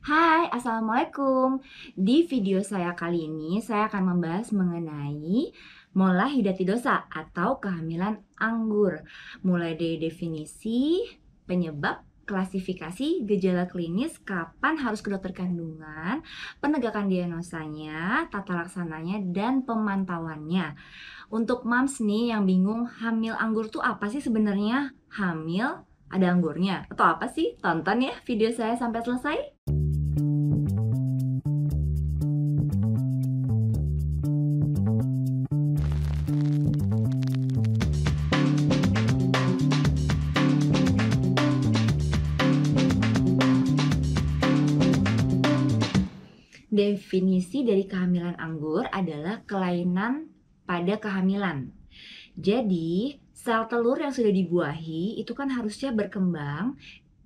Hai, Assalamualaikum. Di video saya kali ini, saya akan membahas mengenai mola hidatidosa atau kehamilan anggur. Mulai dari definisi, penyebab, klasifikasi, gejala klinis, kapan harus ke dokter kandungan, penegakan diagnosanya, tata laksananya, dan pemantauannya. Untuk moms nih yang bingung, hamil anggur tuh apa sih sebenarnya? Hamil ada anggurnya atau apa sih? Tonton ya video saya sampai selesai. Definisi dari kehamilan anggur adalah kelainan pada kehamilan. Jadi, sel telur yang sudah dibuahi itu kan harusnya berkembang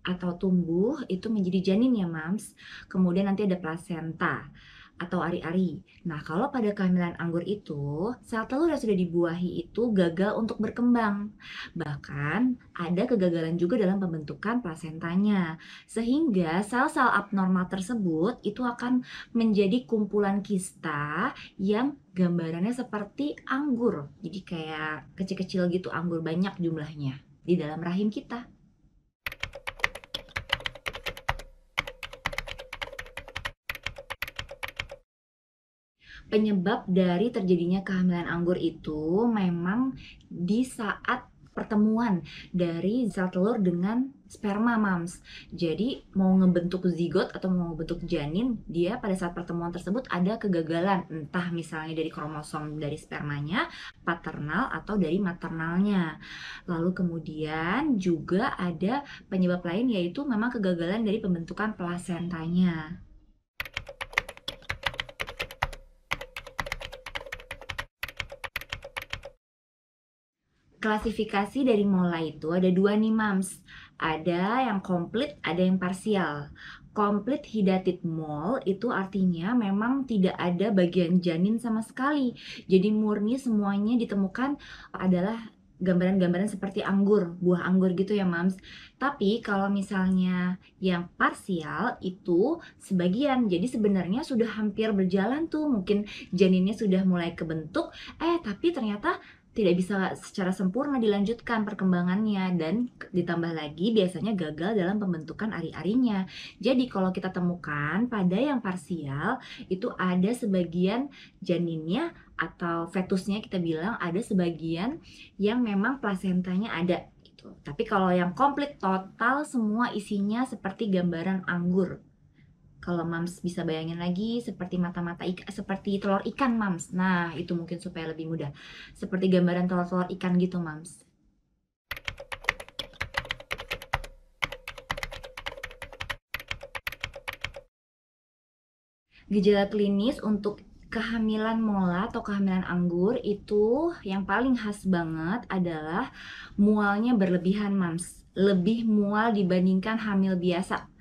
atau tumbuh itu menjadi janin ya, Mams. Kemudian nanti ada plasenta atau ari-ari. Nah, kalau pada kehamilan anggur itu, sel telur yang sudah dibuahi itu gagal untuk berkembang. Bahkan ada kegagalan juga dalam pembentukan plasentanya. Sehingga sel-sel abnormal tersebut itu akan menjadi kumpulan kista yang gambarannya seperti anggur. Jadi kayak kecil-kecil gitu, anggur banyak jumlahnya di dalam rahim kita. Penyebab dari terjadinya kehamilan anggur itu memang di saat pertemuan dari sel telur dengan sperma, Mams. Jadi mau ngebentuk zigot atau mau ngebentuk janin, dia pada saat pertemuan tersebut ada kegagalan, entah misalnya dari kromosom dari spermanya, paternal atau dari maternalnya. Lalu kemudian juga ada penyebab lain yaitu memang kegagalan dari pembentukan plasentanya. Klasifikasi dari mola itu ada dua nih, Mams. Ada yang komplit, ada yang parsial. Komplit hidated mole itu artinya memang tidak ada bagian janin sama sekali. Jadi murni semuanya ditemukan adalah gambaran-gambaran seperti anggur, buah anggur gitu ya, Mams. Tapi kalau misalnya yang parsial itu sebagian. Jadi sebenarnya sudah hampir berjalan tuh, mungkin janinnya sudah mulai kebentuk, tapi ternyata tidak bisa secara sempurna dilanjutkan perkembangannya, dan ditambah lagi biasanya gagal dalam pembentukan ari-arinya. Jadi kalau kita temukan pada yang parsial itu ada sebagian janinnya atau fetusnya, kita bilang ada sebagian yang memang plasentanya ada gitu. Tapi kalau yang komplit total semua isinya seperti gambaran anggur. Kalau Mams bisa bayangin lagi seperti mata-mata ikan, seperti telur ikan, Mams. Nah, itu mungkin supaya lebih mudah. Seperti gambaran telur-telur ikan gitu, Mams. Gejala klinis untuk kehamilan mola atau kehamilan anggur itu yang paling khas banget adalah mualnya berlebihan, Mams. Lebih mual dibandingkan hamil biasa.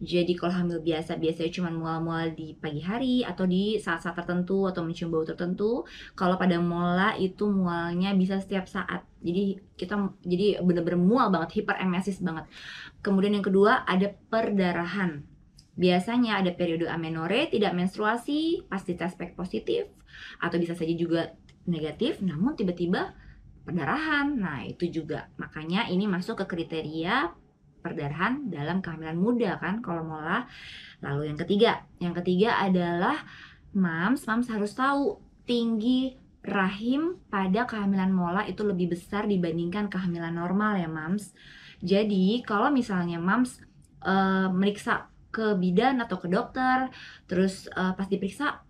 Jadi kalau hamil biasa biasanya cuma mual-mual di pagi hari atau di saat-saat tertentu atau mencium bau tertentu. Kalau pada mola itu mualnya bisa setiap saat. Jadi bener-bener mual banget, hiperemesis banget. Kemudian yang kedua ada perdarahan. Biasanya ada periode amenore, tidak menstruasi, pas dites positif, atau bisa saja juga negatif, namun tiba-tiba perdarahan. Nah, itu juga. Makanya ini masuk ke kriteria perdarahan dalam kehamilan muda kan kalau mola. Lalu yang ketiga adalah mams harus tahu tinggi rahim pada kehamilan mola itu lebih besar dibandingkan kehamilan normal ya, Mams. Jadi kalau misalnya Mams meriksa ke bidan atau ke dokter, terus pas diperiksa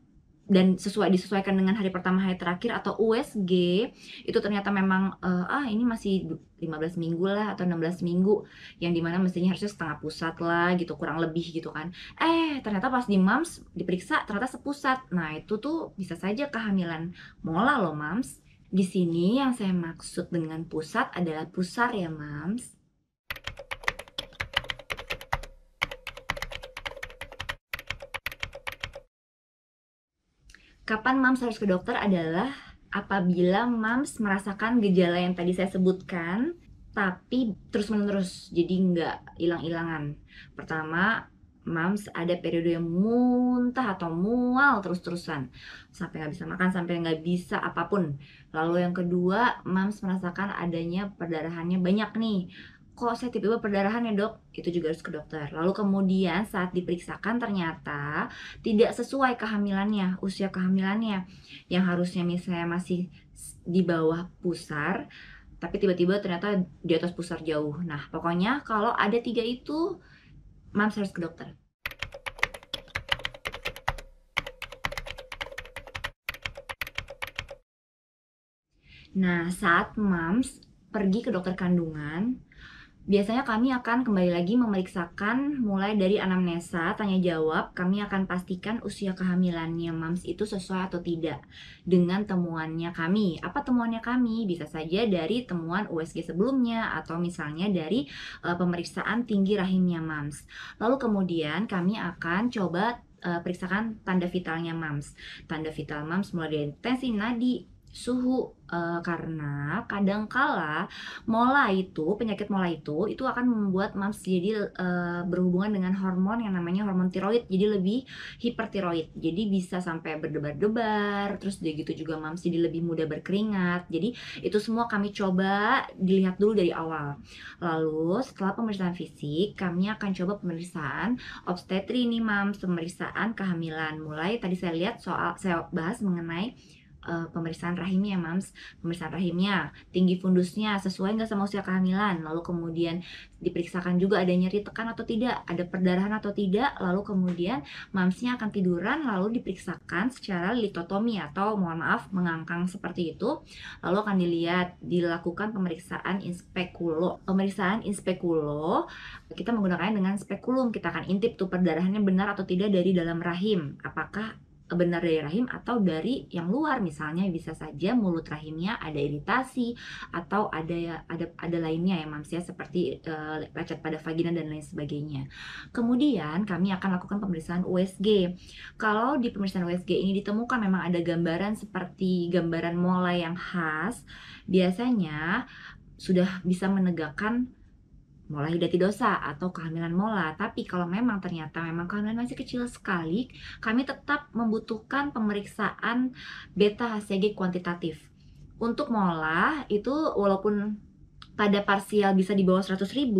dan disesuaikan dengan hari pertama, hari terakhir atau USG, itu ternyata memang ini masih 15 minggu lah atau 16 minggu, yang dimana mestinya harusnya setengah pusat lah gitu, kurang lebih gitu kan. Ternyata pas di MAMS diperiksa ternyata sepusat. Nah, itu tuh bisa saja kehamilan mola loh, Mams. Di sini yang saya maksud dengan pusat adalah pusar ya, Mams. Kapan Mams harus ke dokter adalah apabila Mams merasakan gejala yang tadi saya sebutkan, tapi terus-menerus, jadi nggak hilang-hilangan. Pertama, Mams ada periode yang muntah atau mual terus-terusan sampai nggak bisa makan, sampai nggak bisa apapun. Lalu yang kedua, Mams merasakan adanya perdarahannya banyak nih. Kok saya tiba-tiba perdarahan ya dok? Itu juga harus ke dokter. Lalu kemudian saat diperiksakan ternyata tidak sesuai kehamilannya, usia kehamilannya. Yang harusnya misalnya masih di bawah pusar, tapi tiba-tiba ternyata di atas pusar jauh. Nah, pokoknya kalau ada tiga itu, Mams harus ke dokter. Nah, saat Mams pergi ke dokter kandungan, biasanya kami akan kembali lagi memeriksakan mulai dari anamnesa, tanya jawab. Kami akan pastikan usia kehamilannya Mams itu sesuai atau tidak dengan temuannya kami. Apa temuannya kami? Bisa saja dari temuan USG sebelumnya atau misalnya dari pemeriksaan tinggi rahimnya Mams. Lalu kemudian kami akan coba periksakan tanda vitalnya Mams. Tanda vital Mams mulai dari tensi nadi, suhu, karena kadangkala penyakit mola itu akan membuat Mams jadi berhubungan dengan hormon yang namanya hormon tiroid, jadi lebih hipertiroid, jadi bisa sampai berdebar-debar, terus udah gitu juga Mams jadi lebih mudah berkeringat. Jadi itu semua kami coba dilihat dulu dari awal. Lalu setelah pemeriksaan fisik, kami akan coba pemeriksaan obstetri nih Mams, pemeriksaan kehamilan. Mulai tadi saya bahas mengenai pemeriksaan rahimnya Mams. Pemeriksaan rahimnya, tinggi fundusnya sesuai nggak sama usia kehamilan, lalu kemudian diperiksakan juga ada nyeri tekan atau tidak, ada perdarahan atau tidak, lalu kemudian Mamsnya akan tiduran, lalu diperiksakan secara litotomi atau mohon maaf mengangkang seperti itu, lalu akan dilakukan pemeriksaan inspekulo. Pemeriksaan inspekulo kita menggunakannya dengan spekulum, kita akan intip tuh perdarahannya benar atau tidak dari dalam rahim, apakah benar dari rahim atau dari yang luar. Misalnya bisa saja mulut rahimnya ada iritasi atau ada lainnya ya Mams ya, seperti lecet pada vagina dan lain sebagainya. Kemudian kami akan lakukan pemeriksaan USG. Kalau di pemeriksaan USG ini ditemukan memang ada gambaran seperti gambaran mola yang khas, biasanya sudah bisa menegakkan mola hidatidosa atau kehamilan mola. Tapi kalau memang ternyata kehamilan masih kecil sekali, kami tetap membutuhkan pemeriksaan beta HCG kuantitatif. Untuk mola itu walaupun pada parsial bisa di bawah 100.000,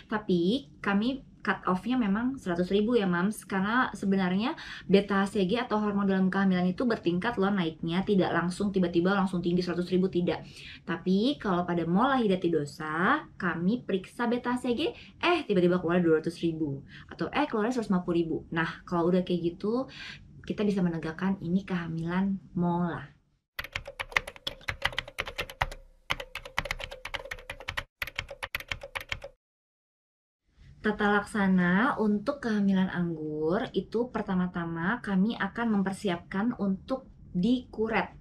tapi kami cut off-nya memang 100.000 ya Mams, karena sebenarnya beta HCG atau hormon dalam kehamilan itu bertingkat loh naiknya, tidak langsung tiba-tiba langsung tinggi 100.000, tidak. Tapi kalau pada mola hidatidosa kami periksa beta HCG, tiba-tiba keluar 200.000 atau keluar 150.000. Nah, kalau udah kayak gitu kita bisa menegakkan ini kehamilan mola. Tata laksana untuk kehamilan anggur itu pertama-tama kami akan mempersiapkan untuk dikuret.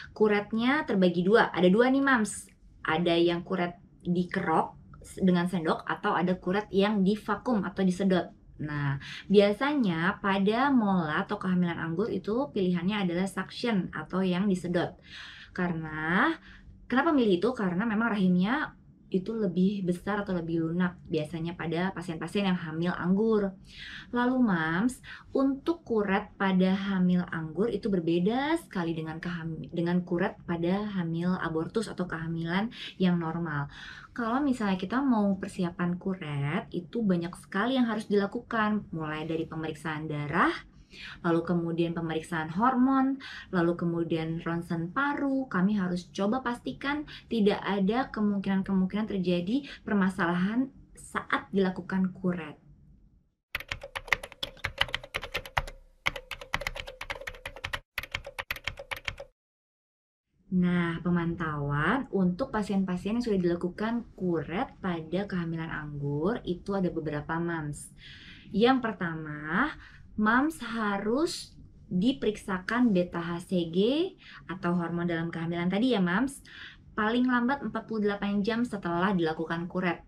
Kuretnya terbagi dua, ada dua nih Mams. Ada yang kuret dikerok dengan sendok atau ada kuret yang divakum atau disedot. Nah, biasanya pada mola atau kehamilan anggur itu pilihannya adalah suction atau yang disedot. Kenapa milih itu? Karena memang rahimnya itu lebih besar atau lebih lunak biasanya pada pasien-pasien yang hamil anggur. Lalu Mams, untuk kuret pada hamil anggur itu berbeda sekali dengan kuret pada hamil abortus atau kehamilan yang normal. Kalau misalnya kita mau persiapan kuret, itu banyak sekali yang harus dilakukan, mulai dari pemeriksaan darah, lalu kemudian pemeriksaan hormon, lalu kemudian ronsen paru. Kami harus coba pastikan tidak ada kemungkinan terjadi permasalahan saat dilakukan kuret. Nah, pemantauan untuk pasien-pasien yang sudah dilakukan kuret pada kehamilan anggur itu ada beberapa Mams. Yang pertama, Mams harus diperiksakan beta HCG atau hormon dalam kehamilan tadi ya Mams, paling lambat 48 jam setelah dilakukan kuret.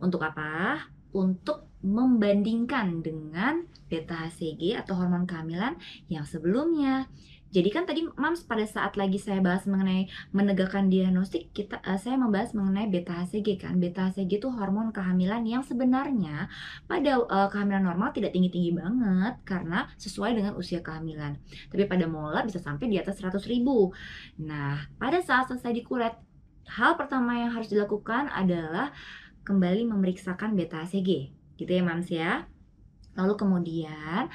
Untuk apa? Untuk membandingkan dengan beta HCG atau hormon kehamilan yang sebelumnya. Jadi kan tadi Mams pada saat lagi saya bahas mengenai menegakkan diagnostik, saya membahas mengenai beta HCG kan. Beta HCG itu hormon kehamilan yang sebenarnya pada kehamilan normal tidak tinggi-tinggi banget karena sesuai dengan usia kehamilan. Tapi pada mola bisa sampai di atas 100.000. Nah, pada saat selesai dikuret, hal pertama yang harus dilakukan adalah kembali memeriksakan beta HCG. Gitu ya Mams ya. Lalu kemudian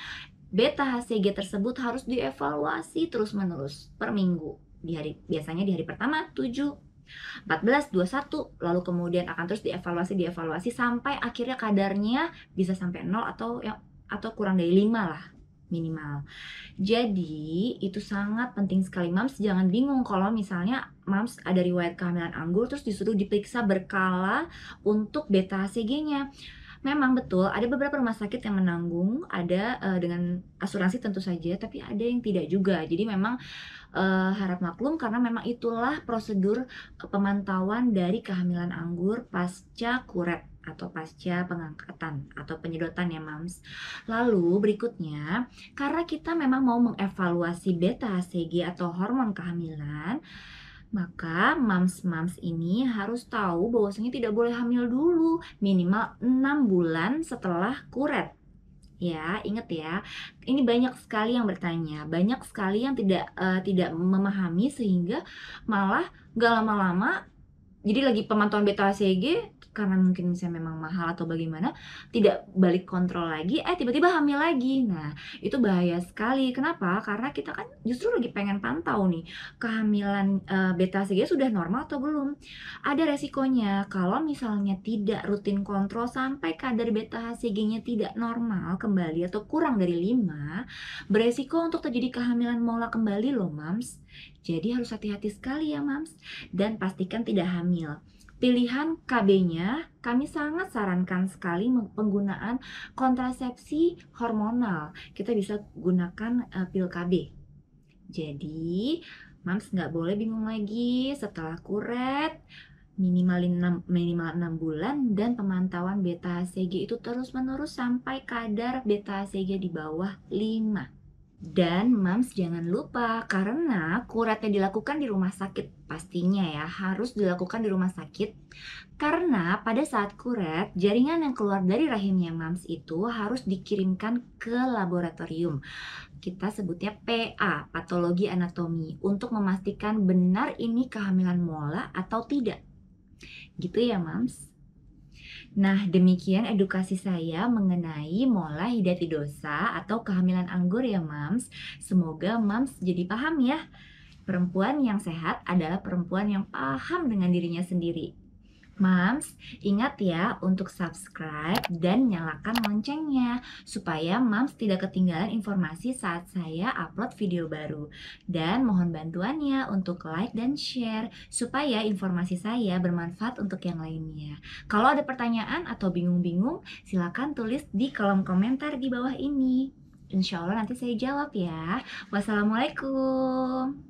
beta HCG tersebut harus dievaluasi terus-menerus per minggu. Biasanya di hari pertama 7, 14, 21, lalu kemudian akan terus dievaluasi sampai akhirnya kadarnya bisa sampai 0 atau kurang dari 5 lah minimal. Jadi itu sangat penting sekali Mams, jangan bingung kalau misalnya Mams ada riwayat kehamilan anggur terus disuruh diperiksa berkala untuk beta HCG-nya. Memang betul, ada beberapa rumah sakit yang menanggung, ada dengan asuransi tentu saja, tapi ada yang tidak juga. Jadi memang harap maklum karena memang itulah prosedur pemantauan dari kehamilan anggur pasca kuret atau pasca pengangkatan atau penyedotan ya Mams. Lalu berikutnya, karena kita memang mau mengevaluasi beta HCG atau hormon kehamilan, maka mams-mams ini harus tahu bahwasanya tidak boleh hamil dulu, minimal 6 bulan setelah kuret. Ya, ingat ya. Ini banyak sekali yang bertanya, banyak sekali yang tidak memahami sehingga malah nggak lama-lama jadi lagi pemantauan beta HCG karena mungkin misalnya memang mahal atau bagaimana, tidak balik kontrol lagi, tiba-tiba hamil lagi. Nah, itu bahaya sekali. Kenapa? Karena kita kan justru lagi pengen pantau nih, kehamilan beta HCG sudah normal atau belum. Ada resikonya kalau misalnya tidak rutin kontrol sampai kadar beta HCG-nya tidak normal kembali atau kurang dari 5, beresiko untuk terjadi kehamilan mola kembali loh, Mams. Jadi harus hati-hati sekali ya, Mams. Dan pastikan tidak hamil. Pilihan KB-nya, kami sangat sarankan sekali penggunaan kontrasepsi hormonal. Kita bisa gunakan pil KB. Jadi, Mams nggak boleh bingung lagi setelah kuret, minimal 6 bulan dan pemantauan beta HCG itu terus-menerus sampai kadar beta HCG di bawah 5. Dan Mams jangan lupa karena kuretnya dilakukan di rumah sakit, pastinya ya harus dilakukan di rumah sakit karena pada saat kuret jaringan yang keluar dari rahimnya Mams itu harus dikirimkan ke laboratorium. Kita sebutnya PA, patologi anatomi, untuk memastikan benar ini kehamilan mola atau tidak. Gitu ya Mams. Nah, demikian edukasi saya mengenai mola hidatidosa atau kehamilan anggur ya, Mams. Semoga Mams jadi paham ya. Perempuan yang sehat adalah perempuan yang paham dengan dirinya sendiri. Mams, ingat ya untuk subscribe dan nyalakan loncengnya supaya Mams tidak ketinggalan informasi saat saya upload video baru. Dan mohon bantuannya untuk like dan share supaya informasi saya bermanfaat untuk yang lainnya. Kalau ada pertanyaan atau bingung-bingung, silakan tulis di kolom komentar di bawah ini. Insya Allah nanti saya jawab ya. Wassalamualaikum.